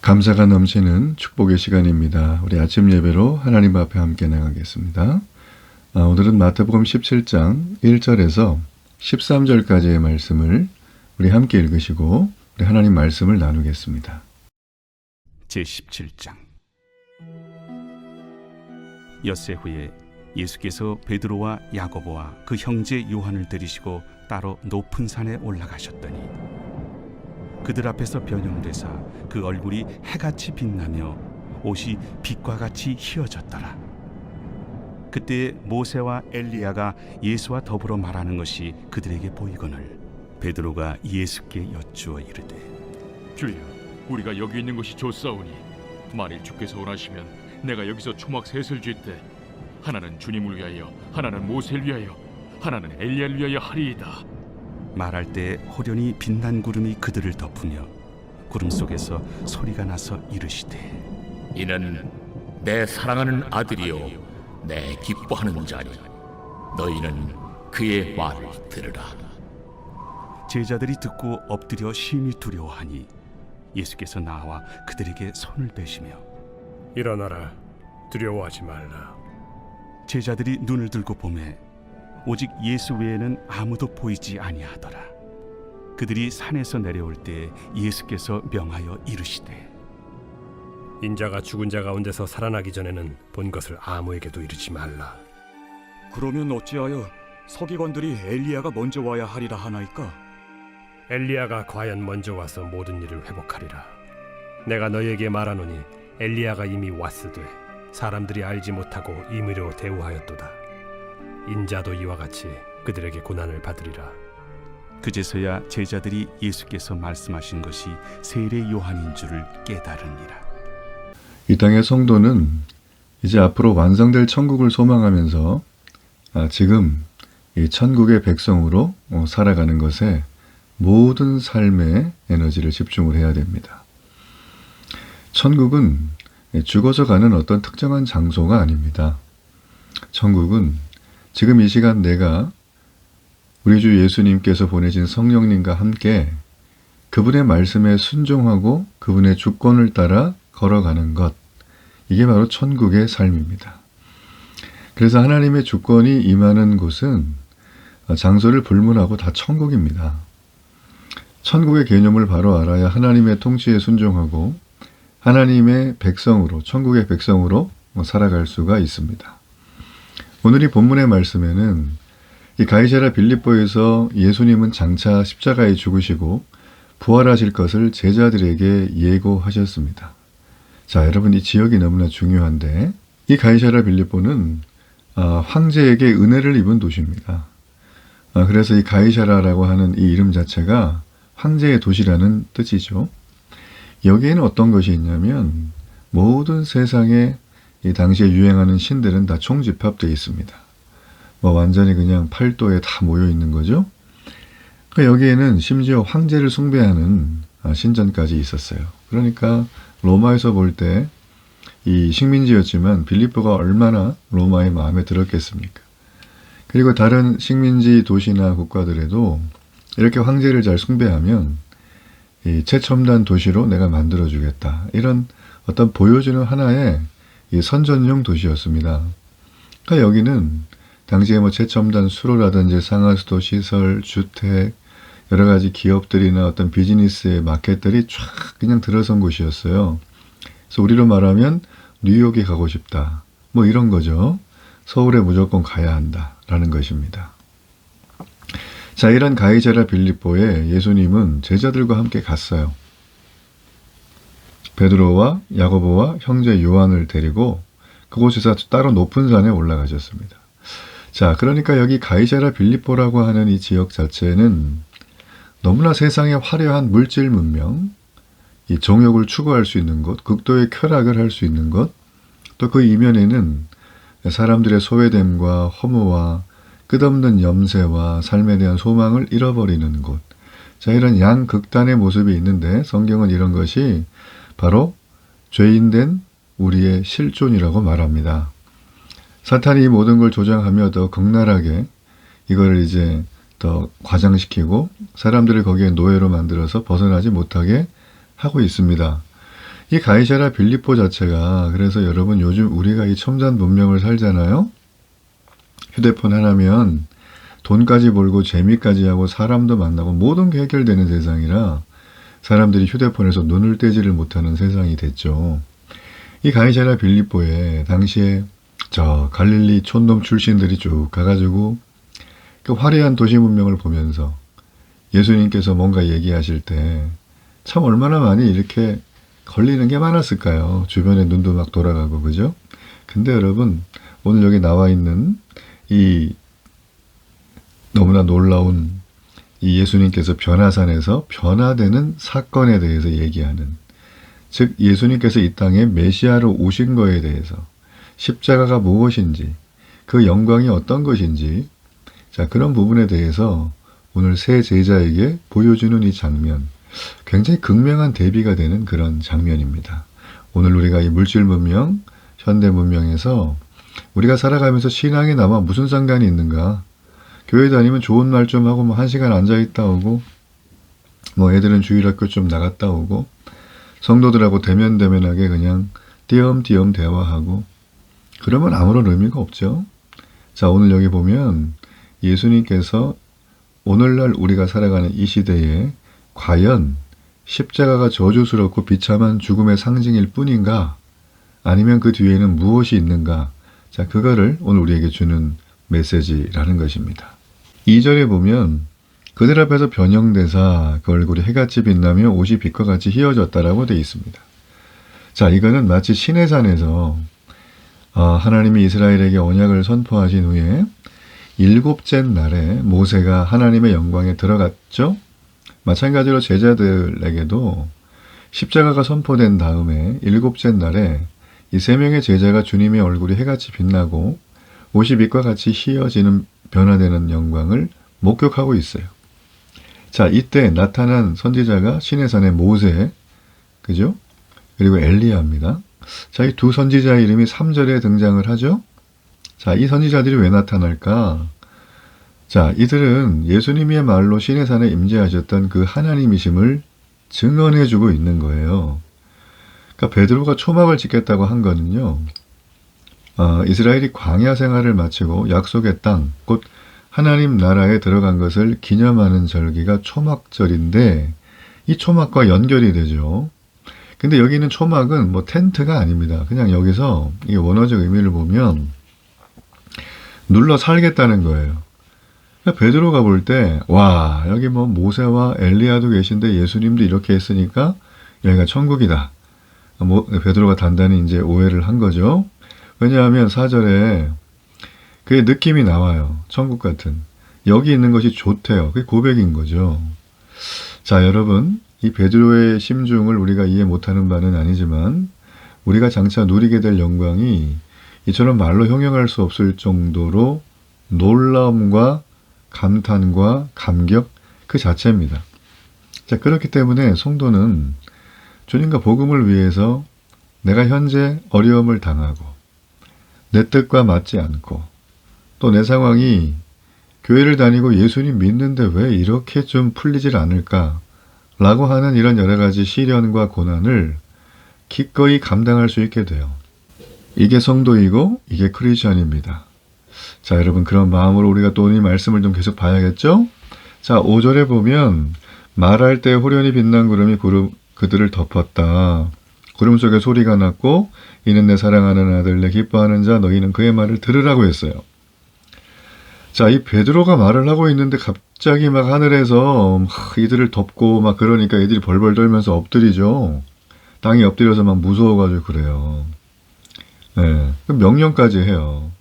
감사가 넘치는 축복의 시간입니다. 우리 아침 예배로 하나님 앞에 함께 나가겠습니다. 오늘은 마태복음 17장 1절에서 13절까지의 말씀을 우리 함께 읽으시고 우리 하나님 말씀을 나누겠습니다. 제17장. 엿새 후에 예수께서 베드로와 야고보와 그 형제 요한을 데리시고 따로 높은 산에 올라가셨더니 그들 앞에서 변형되사 그 얼굴이 해같이 빛나며 옷이 빛과 같이 희어졌더라. 그때 모세와 엘리야가 예수와 더불어 말하는 것이 그들에게 보이거늘 베드로가 예수께 여쭈어 이르되, 주여, 우리가 여기 있는 것이 좋사오니 만일 주께서 원하시면 내가 여기서 초막 셋을 쥘때 하나는 주님을 위하여, 하나는 모세를 위하여, 하나는 엘리야를 위하여 하리이다. 말할 때 호련히 빛난 구름이 그들을 덮으며 구름 속에서 소리가 나서 이르시되, 이는 내 사랑하는 아들이요 내 기뻐하는 자니 너희는 그의 말을 들으라. 제자들이 듣고 엎드려 심히 두려워하니 예수께서 나와 그들에게 손을 빼시며 일어나라, 두려워하지 말라. 제자들이 눈을 들고 보매 오직 예수 외에는 아무도 보이지 아니하더라. 그들이 산에서 내려올 때 예수께서 명하여 이르시되, 인자가 죽은 자 가운데서 살아나기 전에는 본 것을 아무에게도 이르지 말라. 그러면 어찌하여 서기관들이 엘리야가 먼저 와야 하리라 하나이까? 엘리야가 과연 먼저 와서 모든 일을 회복하리라. 내가 너희에게 말하노니 엘리야가 이미 왔으되 사람들이 알지 못하고 임의로 대우하였도다. 인자도 이와 같이 그들에게 고난을 받으리라. 그제서야 제자들이 예수께서 말씀하신 것이 세례 요한인 줄을 깨달으니라. 이 땅의 성도는 이제 앞으로 완성될 천국을 소망하면서 지금 이 천국의 백성으로 살아가는 것에 모든 삶의 에너지를 집중을 해야 됩니다. 천국은 죽어서 가는 어떤 특정한 장소가 아닙니다. 천국은 지금 이 시간 내가 우리 주 예수님께서 보내신 성령님과 함께 그분의 말씀에 순종하고 그분의 주권을 따라 걸어가는 것, 이게 바로 천국의 삶입니다. 그래서 하나님의 주권이 임하는 곳은 장소를 불문하고 다 천국입니다. 천국의 개념을 바로 알아야 하나님의 통치에 순종하고 하나님의 백성으로, 천국의 백성으로 살아갈 수가 있습니다. 오늘 이 본문의 말씀에는 이 가이사랴 빌립보에서 예수님은 장차 십자가에 죽으시고 부활하실 것을 제자들에게 예고하셨습니다. 자, 여러분, 이 지역이 너무나 중요한데 이 가이사랴 빌립보는 황제에게 은혜를 입은 도시입니다. 그래서 이 가이사랴라고 하는 이 이름 자체가 황제의 도시라는 뜻이죠. 여기에는 어떤 것이 있냐면 모든 세상에 이 당시에 유행하는 신들은 다 총집합되어 있습니다. 완전히 그냥 팔도에 다 모여 있는 거죠. 여기에는 심지어 황제를 숭배하는 신전까지 있었어요. 그러니까 로마에서 볼 때 이 식민지였지만 빌립보가 얼마나 로마의 마음에 들었겠습니까? 그리고 다른 식민지 도시나 국가들에도 이렇게 황제를 잘 숭배하면 이 최첨단 도시로 내가 만들어주겠다, 이런 어떤 보여주는 하나의 이 선전용 도시였습니다. 그러니까 여기는 당시에 최첨단 수로라든지 상하수도 시설, 주택, 여러 가지 기업들이나 어떤 비즈니스의 마켓들이 쫙 그냥 들어선 곳이었어요. 그래서 우리로 말하면 뉴욕에 가고 싶다, 이런 거죠. 서울에 무조건 가야 한다라는 것입니다. 자, 이런 가이사랴 빌립보에 예수님은 제자들과 함께 갔어요. 베드로와 야고보와 형제 요한을 데리고 그곳에서 따로 높은 산에 올라가셨습니다. 자, 그러니까 여기 가이사랴 빌립보라고 하는 이 지역 자체는 너무나 세상의 화려한 물질 문명, 이 정욕을 추구할 수 있는 곳, 극도의 쾌락을 할 수 있는 곳, 또 그 이면에는 사람들의 소외됨과 허무와 끝없는 염세와 삶에 대한 소망을 잃어버리는 곳. 자, 이런 양극단의 모습이 있는데 성경은 이런 것이 바로 죄인된 우리의 실존이라고 말합니다. 사탄이 이 모든 걸 조장하며 더 극랄하게 이걸 이제 더 과장시키고 사람들을 거기에 노예로 만들어서 벗어나지 못하게 하고 있습니다. 이 가이사랴 빌립보 자체가, 그래서 여러분 요즘 우리가 이 첨단 문명을 살잖아요. 휴대폰 하나면 돈까지 벌고 재미까지 하고 사람도 만나고 모든 게 해결되는 세상이라 사람들이 휴대폰에서 눈을 떼지를 못하는 세상이 됐죠. 이 가이사랴 빌립보에 당시에 저 갈릴리 촌놈 출신들이 쭉 가가지고 그 화려한 도시 문명을 보면서 예수님께서 뭔가 얘기하실 때 참 얼마나 많이 이렇게 걸리는 게 많았을까요? 주변에 눈도 막 돌아가고, 그죠? 근데 여러분, 오늘 여기 나와 있는 이 너무나 놀라운 이 예수님께서 변화산에서 변화되는 사건에 대해서 얘기하는, 즉 예수님께서 이 땅에 메시아로 오신 거에 대해서, 십자가가 무엇인지, 그 영광이 어떤 것인지, 자, 그런 부분에 대해서 오늘 새 제자에게 보여주는 이 장면, 굉장히 극명한 대비가 되는 그런 장면입니다. 오늘 우리가 이 물질 문명, 현대 문명에서 우리가 살아가면서 신앙이 나와 무슨 상관이 있는가? 교회 다니면 좋은 말 좀 하고 뭐 1시간 앉아있다 오고, 뭐 애들은 주일학교 좀 나갔다 오고, 성도들하고 대면대면하게 그냥 띄엄띄엄 대화하고, 그러면 아무런 의미가 없죠. 자, 오늘 여기 보면 예수님께서 오늘날 우리가 살아가는 이 시대에 과연 십자가가 저주스럽고 비참한 죽음의 상징일 뿐인가? 아니면 그 뒤에는 무엇이 있는가? 자, 그거를 오늘 우리에게 주는 메시지라는 것입니다. 2절에 보면 그들 앞에서 변형되사 그 얼굴이 해같이 빛나며 옷이 빛과 같이 휘어졌다라고 되어 있습니다. 자, 이거는 마치 시내산에서 하나님이 이스라엘에게 언약을 선포하신 후에 7째 날에 모세가 하나님의 영광에 들어갔죠. 마찬가지로 제자들에게도 십자가가 선포된 다음에 7째 날에 이 3명의 제자가 주님의 얼굴이 해같이 빛나고 옷이 빛과 같이 휘어지는 변화되는 영광을 목격하고 있어요. 자, 이때 나타난 선지자가 시내산의 모세, 그죠? 그리고 엘리야입니다. 자, 이 두 선지자의 이름이 3절에 등장을 하죠. 자, 이 선지자들이 왜 나타날까? 자, 이들은 예수님이야말로 시내산에 임재하셨던 그 하나님이심을 증언해주고 있는 거예요. 그러니까 베드로가 초막을 짓겠다고 한 거는요, 이스라엘이 광야 생활을 마치고 약속의 땅, 곧 하나님 나라에 들어간 것을 기념하는 절기가 초막절인데 이 초막과 연결이 되죠. 근데 여기 있는 초막은 뭐 텐트가 아닙니다. 그냥 여기서 이 원어적 의미를 보면 눌러 살겠다는 거예요. 그러니까 베드로가 볼 때, 와, 여기 뭐 모세와 엘리야도 계신데 예수님도 이렇게 했으니까 여기가 천국이다. 베드로가 단단히 이제 오해를 한 거죠. 왜냐하면 4절에 그의 느낌이 나와요. 천국 같은. 여기 있는 것이 좋대요. 그게 고백인 거죠. 자, 여러분, 이 베드로의 심중을 우리가 이해 못하는 바는 아니지만 우리가 장차 누리게 될 영광이 이처럼 말로 형용할 수 없을 정도로 놀라움과 감탄과 감격 그 자체입니다. 자, 그렇기 때문에 성도는 주님과 복음을 위해서 내가 현재 어려움을 당하고 내 뜻과 맞지 않고 또 내 상황이 교회를 다니고 예수님 믿는데 왜 이렇게 좀 풀리질 않을까 라고 하는 이런 여러 가지 시련과 고난을 기꺼이 감당할 수 있게 돼요. 이게 성도이고 이게 크리스천입니다. 자, 여러분, 그런 마음으로 우리가 또 이 말씀을 좀 계속 봐야겠죠? 자, 5절에 보면 말할 때 호련히 빛난 구름이 그들을 덮었다. 구름 속에 소리가 났고 이는 내 사랑하는 아들 내 기뻐하는 자 너희는 그의 말을 들으라고 했어요. 자, 이 베드로가 말을 하고 있는데 갑자기 막 하늘에서 이들을 덮고 막 그러니까 애들이 벌벌 떨면서 엎드리죠. 땅에 엎드려서 막 무서워가지고 그래요. 네, 명령까지 해요.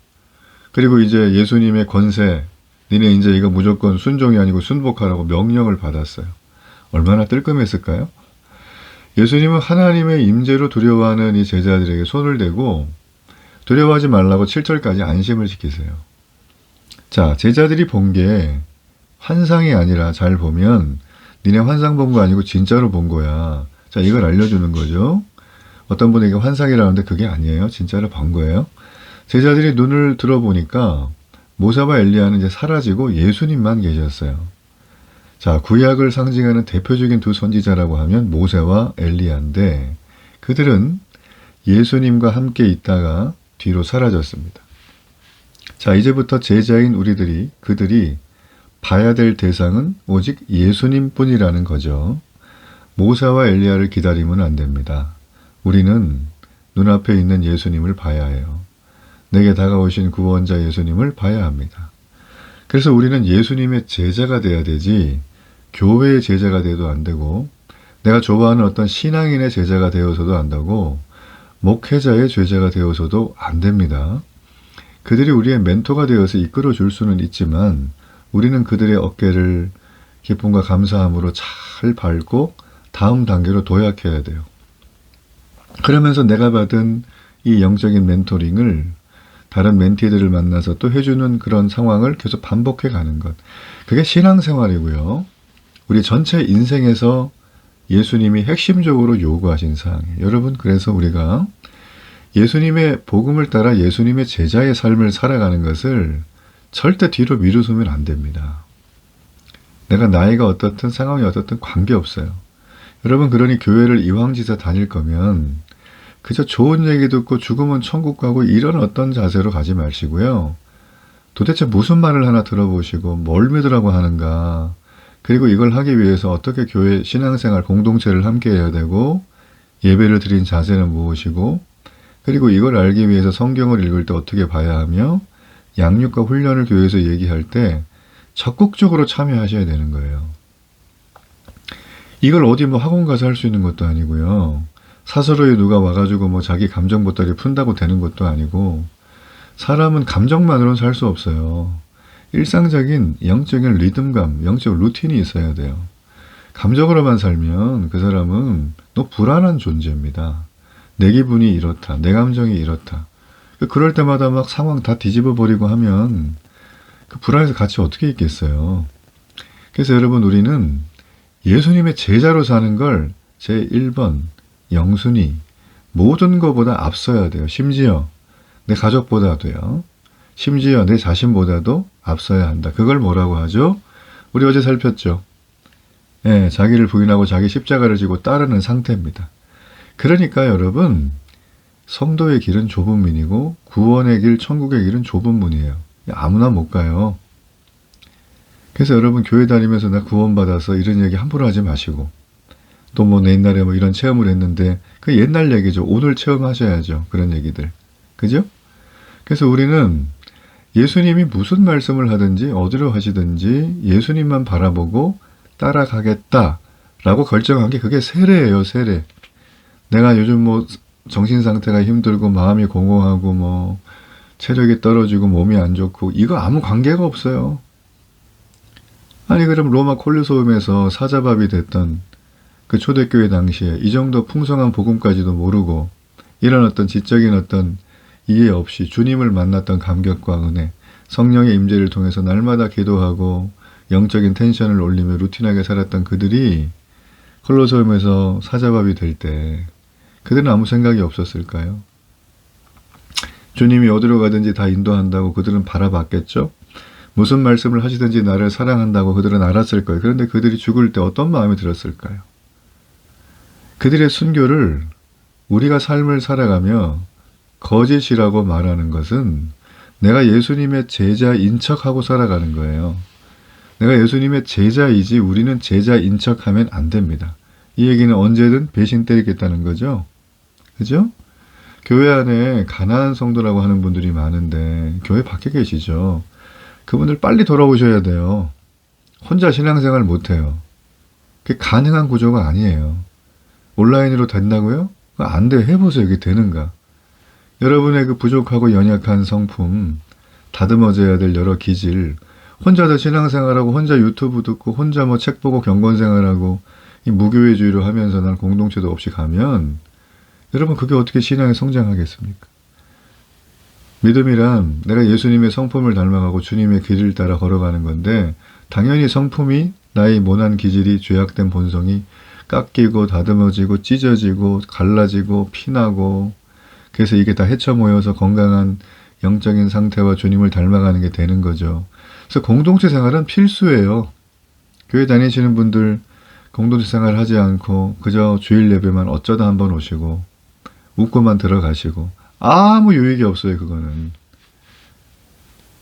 그리고 이제 예수님의 권세, 니네 이제 이거 무조건 순종이 아니고 순복하라고 명령을 받았어요. 얼마나 뜰끔했을까요? 예수님은 하나님의 임재로 두려워하는 이 제자들에게 손을 대고 두려워하지 말라고 7절까지 안심을 시키세요. 자, 제자들이 본 게 환상이 아니라 잘 보면 니네 환상 본 거 아니고 진짜로 본 거야. 자, 이걸 알려주는 거죠. 어떤 분에게 환상이라는데 그게 아니에요. 진짜로 본 거예요. 제자들이 눈을 들어보니까 모세와 엘리야는 이제 사라지고 예수님만 계셨어요. 자, 구약을 상징하는 대표적인 두 선지자라고 하면 모세와 엘리야인데 그들은 예수님과 함께 있다가 뒤로 사라졌습니다. 자, 이제부터 제자인 그들이 봐야 될 대상은 오직 예수님뿐이라는 거죠. 모세와 엘리야를 기다리면 안 됩니다. 우리는 눈앞에 있는 예수님을 봐야 해요. 내게 다가오신 구원자 예수님을 봐야 합니다. 그래서 우리는 예수님의 제자가 돼야 되지 교회의 제자가 돼도 안 되고 내가 좋아하는 어떤 신앙인의 제자가 되어서도 안 되고 목회자의 제자가 되어서도 안 됩니다. 그들이 우리의 멘토가 되어서 이끌어 줄 수는 있지만 우리는 그들의 어깨를 기쁨과 감사함으로 잘 밟고 다음 단계로 도약해야 돼요. 그러면서 내가 받은 이 영적인 멘토링을 다른 멘티들을 만나서 또 해주는 그런 상황을 계속 반복해 가는 것. 그게 신앙생활이고요. 우리 전체 인생에서 예수님이 핵심적으로 요구하신 사항이에요. 여러분, 그래서 우리가 예수님의 복음을 따라 예수님의 제자의 삶을 살아가는 것을 절대 뒤로 미루면 안 됩니다. 내가 나이가 어떻든 상황이 어떻든 관계없어요. 여러분, 그러니 교회를 이왕지사 다닐 거면 그저 좋은 얘기 듣고 죽으면 천국 가고 이런 어떤 자세로 가지 마시고요. 도대체 무슨 말을 하나 들어보시고 뭘 믿으라고 하는가, 그리고 이걸 하기 위해서 어떻게 교회 신앙생활 공동체를 함께 해야 되고 예배를 드린 자세는 무엇이고, 그리고 이걸 알기 위해서 성경을 읽을 때 어떻게 봐야 하며 양육과 훈련을 교회에서 얘기할 때 적극적으로 참여하셔야 되는 거예요. 이걸 어디 뭐 학원 가서 할 수 있는 것도 아니고요. 사설로에 누가 와가지고 뭐 자기 감정 보따리 푼다고 되는 것도 아니고, 사람은 감정만으로는 살 수 없어요. 일상적인 영적인 리듬감, 영적 루틴이 있어야 돼요. 감정으로만 살면 그 사람은 너무 불안한 존재입니다. 내 기분이 이렇다, 내 감정이 이렇다. 그럴 때마다 막 상황 다 뒤집어 버리고 하면 그 불안해서 같이 어떻게 있겠어요. 그래서 여러분, 우리는 예수님의 제자로 사는 걸 제1번 영순위 모든 것보다 앞서야 돼요. 심지어 내 가족보다도요. 심지어 내 자신보다도 앞서야 한다. 그걸 뭐라고 하죠? 우리 어제 살폈죠. 예, 자기를 부인하고 자기 십자가를 지고 따르는 상태입니다. 그러니까 여러분, 성도의 길은 좁은 문이고 구원의 길, 천국의 길은 좁은 문이에요. 아무나 못 가요. 그래서 여러분, 교회 다니면서 나 구원받아서 이런 얘기 함부로 하지 마시고, 또 뭐 내 옛날에 뭐 이런 체험을 했는데 그 옛날 얘기죠. 오늘 체험하셔야죠. 그런 얘기들. 그죠? 그래서 우리는 예수님이 무슨 말씀을 하든지 어디로 하시든지 예수님만 바라보고 따라가겠다라고 결정한 게 그게 세례예요. 세례. 내가 요즘 뭐 정신 상태가 힘들고 마음이 공허하고 뭐 체력이 떨어지고 몸이 안 좋고 이거 아무 관계가 없어요. 아니, 그럼 로마 콜리세움에서 사자밥이 됐던 그 초대교회 당시에 이 정도 풍성한 복음까지도 모르고 이런 어떤 지적인 어떤 이해 없이 주님을 만났던 감격과 은혜, 성령의 임재를 통해서 날마다 기도하고 영적인 텐션을 올리며 루틴하게 살았던 그들이 콜로세움에서 사자밥이 될 때 그들은 아무 생각이 없었을까요? 주님이 어디로 가든지 다 인도한다고 그들은 바라봤겠죠? 무슨 말씀을 하시든지 나를 사랑한다고 그들은 알았을 거예요. 그런데 그들이 죽을 때 어떤 마음이 들었을까요? 그들의 순교를 우리가 삶을 살아가며 거짓이라고 말하는 것은 내가 예수님의 제자인 척하고 살아가는 거예요. 내가 예수님의 제자이지 우리는 제자인 척하면 안 됩니다. 이 얘기는 언제든 배신 때리겠다는 거죠. 그죠? 교회 안에 가난한 성도라고 하는 분들이 많은데 교회 밖에 계시죠. 그분들 빨리 돌아오셔야 돼요. 혼자 신앙생활 못해요. 그게 가능한 구조가 아니에요. 온라인으로 된다고요? 안 돼. 해보세요. 이게 되는가? 여러분의 그 부족하고 연약한 성품, 다듬어져야 될 여러 기질, 혼자서 신앙생활하고 혼자 유튜브 듣고 혼자 뭐 책 보고 경건생활하고 이 무교회주의로 하면서 난 공동체도 없이 가면 여러분, 그게 어떻게 신앙이 성장하겠습니까? 믿음이란 내가 예수님의 성품을 닮아가고 주님의 길을 따라 걸어가는 건데, 당연히 성품이 나의 모난 기질이 죄악된 본성이 깎이고 다듬어지고 찢어지고 갈라지고 피나고, 그래서 이게 다 헤쳐 모여서 건강한 영적인 상태와 주님을 닮아가는 게 되는 거죠. 그래서 공동체 생활은 필수예요. 교회 다니시는 분들 공동체 생활 하지 않고 그저 주일 예배만 어쩌다 한번 오시고 웃고만 들어가시고 아무 유익이 없어요. 그거는.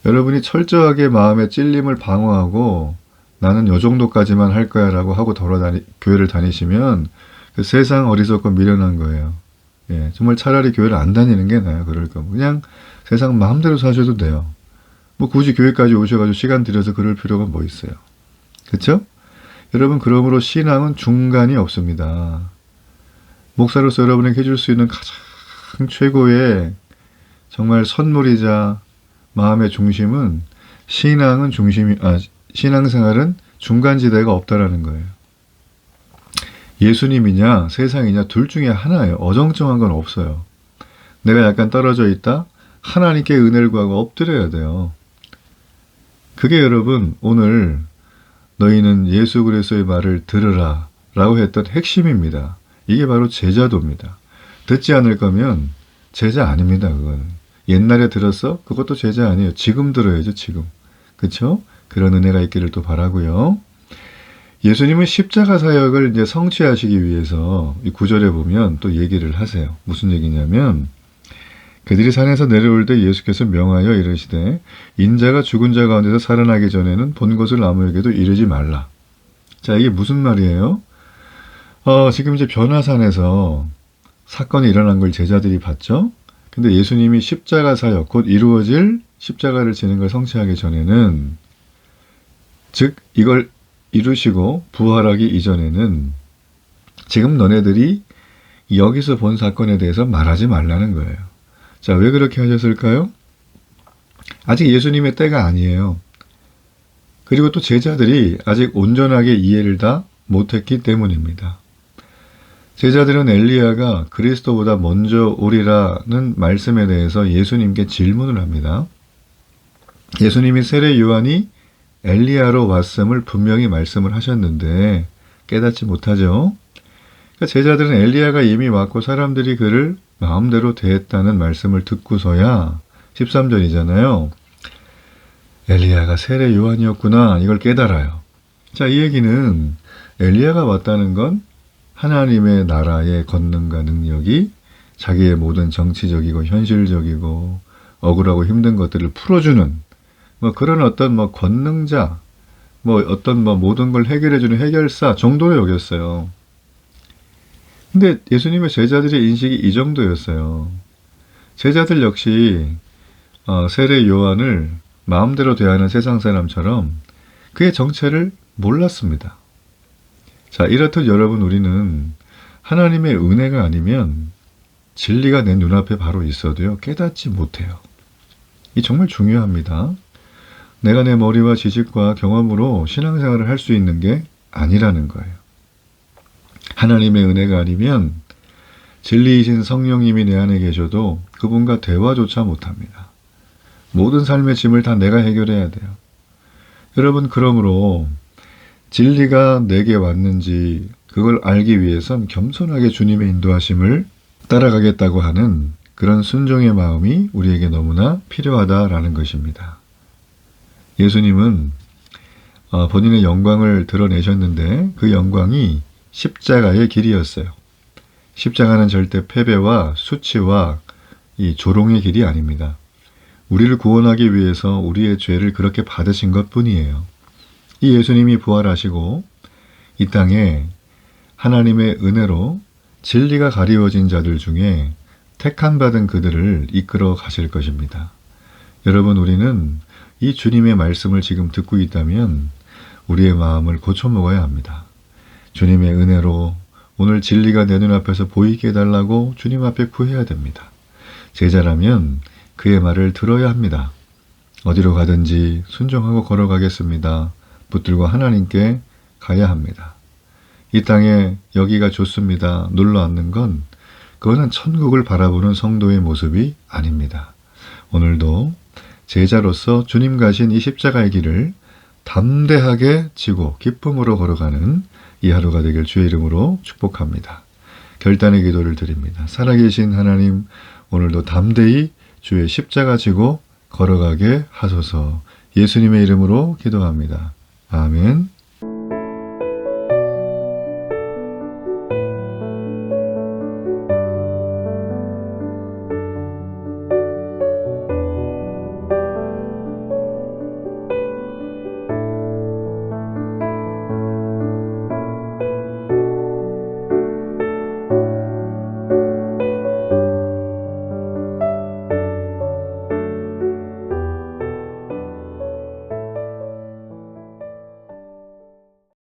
여러분이 철저하게 마음의 찔림을 방어하고 나는 요 정도까지만 할 거야 라고 하고 교회를 다니시면 그 세상 어리석고 미련한 거예요. 예, 정말 차라리 교회를 안 다니는 게 나아요. 그럴 거면 그냥 세상 마음대로 사셔도 돼요. 뭐 굳이 교회까지 오셔가지고 시간 들여서 그럴 필요가 뭐 있어요. 그렇죠? 여러분, 그러므로 신앙은 중간이 없습니다. 목사로서 여러분에게 해줄 수 있는 가장 최고의 정말 선물이자 마음의 중심은 신앙생활은 중간지대가 없다라는 거예요. 예수님이냐 세상이냐 둘 중에 하나예요. 어정쩡한 건 없어요. 내가 약간 떨어져 있다? 하나님께 은혜를 구하고 엎드려야 돼요. 그게 여러분 오늘 너희는 예수 그리스도의 말을 들으라 라고 했던 핵심입니다. 이게 바로 제자도입니다. 듣지 않을 거면 제자 아닙니다. 그거는. 옛날에 들었어? 그것도 제자 아니에요. 지금 들어야죠. 지금. 그렇죠? 그런 은혜가 있기를 또 바라고요. 예수님은 십자가 사역을 이제 성취하시기 위해서 이 9절에 보면 또 얘기를 하세요. 무슨 얘기냐면 그들이 산에서 내려올 때 예수께서 명하여 이르시되 인자가 죽은 자 가운데서 살아나기 전에는 본 것을 아무에게도 이르지 말라. 자, 이게 무슨 말이에요? 지금 이제 변화산에서 사건이 일어난 걸 제자들이 봤죠. 근데 예수님이 십자가 사역, 곧 이루어질 십자가를 지는 걸 성취하기 전에는, 즉 이걸 이루시고 부활하기 이전에는 지금 너네들이 여기서 본 사건에 대해서 말하지 말라는 거예요. 자, 왜 그렇게 하셨을까요? 아직 예수님의 때가 아니에요. 그리고 또 제자들이 아직 온전하게 이해를 다 못했기 때문입니다. 제자들은 엘리야가 그리스도보다 먼저 오리라는 말씀에 대해서 예수님께 질문을 합니다. 예수님이 세례 요한이 엘리야로 왔음을 분명히 말씀을 하셨는데 깨닫지 못하죠. 그러니까 제자들은 엘리야가 이미 왔고 사람들이 그를 마음대로 대했다는 말씀을 듣고서야 13절이잖아요. 엘리야가 세례 요한이었구나 이걸 깨달아요. 자, 이 얘기는 엘리야가 왔다는 건 하나님의 나라의 권능과 능력이 자기의 모든 정치적이고 현실적이고 억울하고 힘든 것들을 풀어주는 그런 어떤 권능자, 어떤 모든 걸 해결해주는 해결사 정도로 여겼어요. 근데 예수님의 제자들의 인식이 이 정도였어요. 제자들 역시 세례 요한을 마음대로 대하는 세상 사람처럼 그의 정체를 몰랐습니다. 자, 이렇듯 여러분 우리는 하나님의 은혜가 아니면 진리가 내 눈앞에 바로 있어도요 깨닫지 못해요. 이 정말 중요합니다. 내가 내 머리와 지식과 경험으로 신앙생활을 할 수 있는 게 아니라는 거예요. 하나님의 은혜가 아니면 진리이신 성령님이 내 안에 계셔도 그분과 대화조차 못합니다. 모든 삶의 짐을 다 내가 해결해야 돼요. 여러분, 그러므로 진리가 내게 왔는지 그걸 알기 위해선 겸손하게 주님의 인도하심을 따라가겠다고 하는 그런 순종의 마음이 우리에게 너무나 필요하다라는 것입니다. 예수님은 본인의 영광을 드러내셨는데 그 영광이 십자가의 길이었어요. 십자가는 절대 패배와 수치와 이 조롱의 길이 아닙니다. 우리를 구원하기 위해서 우리의 죄를 그렇게 받으신 것뿐이에요. 이 예수님이 부활하시고 이 땅에 하나님의 은혜로 진리가 가리워진 자들 중에 택함받은 그들을 이끌어 가실 것입니다. 여러분, 우리는 이 주님의 말씀을 지금 듣고 있다면 우리의 마음을 고쳐 먹어야 합니다. 주님의 은혜로 오늘 진리가 내 눈앞에서 보이게 해달라고 주님 앞에 구해야 됩니다. 제자라면 그의 말을 들어야 합니다. 어디로 가든지 순종하고 걸어가겠습니다. 붙들고 하나님께 가야 합니다. 이 땅에 여기가 좋습니다. 눌러 앉는 건 그거는 천국을 바라보는 성도의 모습이 아닙니다. 오늘도 제자로서 주님 가신 이 십자가의 길을 담대하게 지고 기쁨으로 걸어가는 이 하루가 되길 주의 이름으로 축복합니다. 결단의 기도를 드립니다. 살아계신 하나님, 오늘도 담대히 주의 십자가 지고 걸어가게 하소서. 예수님의 이름으로 기도합니다. 아멘.